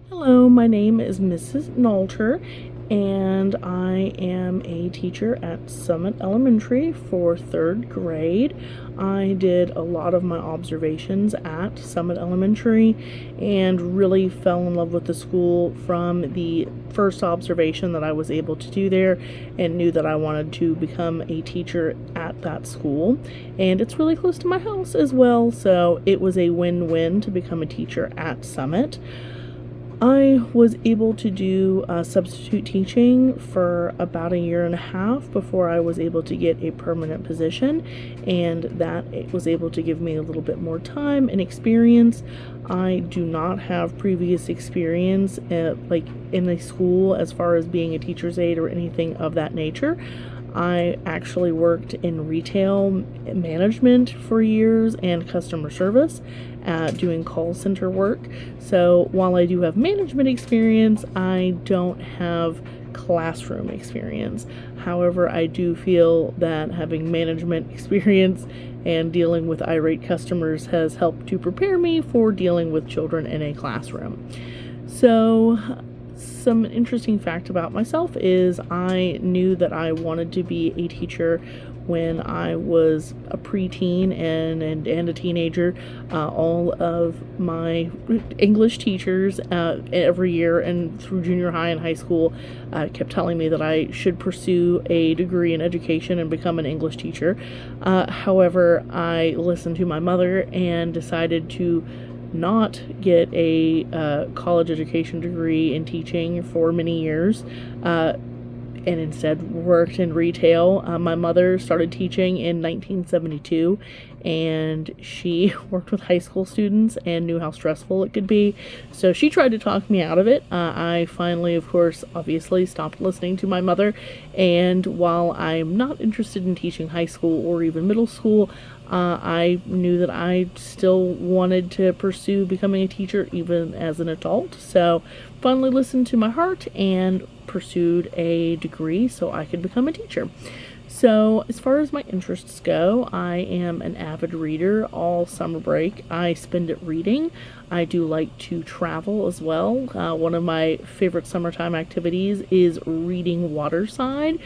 Hello, my name is Mrs. Nalter, and I am a teacher at Summit Elementary for third grade. I did a lot of my observations at Summit Elementary and really fell in love with the school from the first observation that I was able to do there, and knew that I wanted to become a teacher at that school. And it's really close to my house as well, so it was a win-win to become a teacher at Summit. I was able to do substitute teaching for about a year and a half before I was able to get a permanent position, and that it was able to give me a little bit more time and experience. I do not have previous experience in a school as far as being a teacher's aide or anything of that nature. I actually worked in retail management for years and customer service, doing call center work. So while I do have management experience, I don't have classroom experience. However, I do feel that having management experience and dealing with irate customers has helped to prepare me for dealing with children in a classroom. So some interesting fact about myself is I knew that I wanted to be a teacher when I was a preteen and a teenager. All of my English teachers every year and through junior high and high school kept telling me that I should pursue a degree in education and become an English teacher. However, I listened to my mother and decided to not get a college education degree in teaching for many years, and instead worked in retail. My mother started teaching in 1972, and she worked with high school students and knew how stressful it could be. So she tried to talk me out of it. I finally, of course, obviously stopped listening to my mother. And while I'm not interested in teaching high school or even middle school, I knew that I still wanted to pursue becoming a teacher even as an adult. So finally listened to my heart and pursued a degree so I could become a teacher. So as far as my interests go, I am an avid reader. All summer break I spend it reading. I do like to travel as well. One of my favorite summertime activities is reading waterside.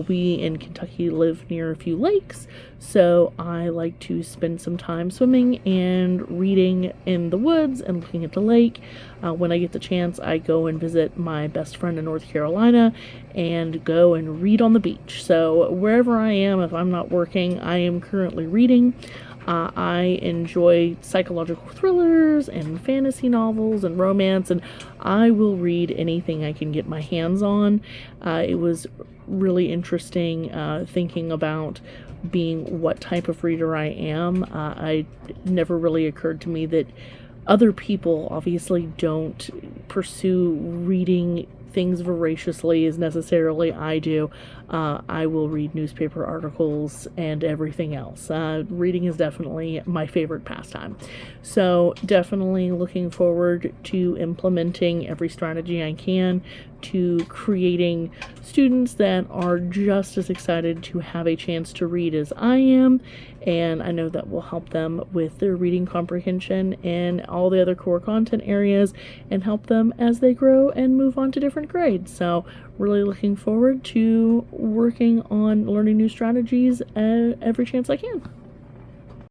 We in Kentucky live near a few lakes, so I like to spend some time swimming and reading in the woods and looking at the lake. When I get the chance, I go and visit my best friend in North Carolina and go and read on the beach. So wherever I am, if I'm not working, I am currently reading. I enjoy psychological thrillers and fantasy novels and romance, and I will read anything I can get my hands on. It was really interesting thinking about being what type of reader I am. I never really occurred to me that other people obviously don't pursue reading things voraciously as necessarily I do. I will read newspaper articles and everything else. Reading is definitely my favorite pastime. So definitely looking forward to implementing every strategy I can to creating students that are just as excited to have a chance to read as I am, and I know that will help them with their reading comprehension and all the other core content areas, and help them as they grow and move on to different grades. So really looking forward to working on learning new strategies every chance I can.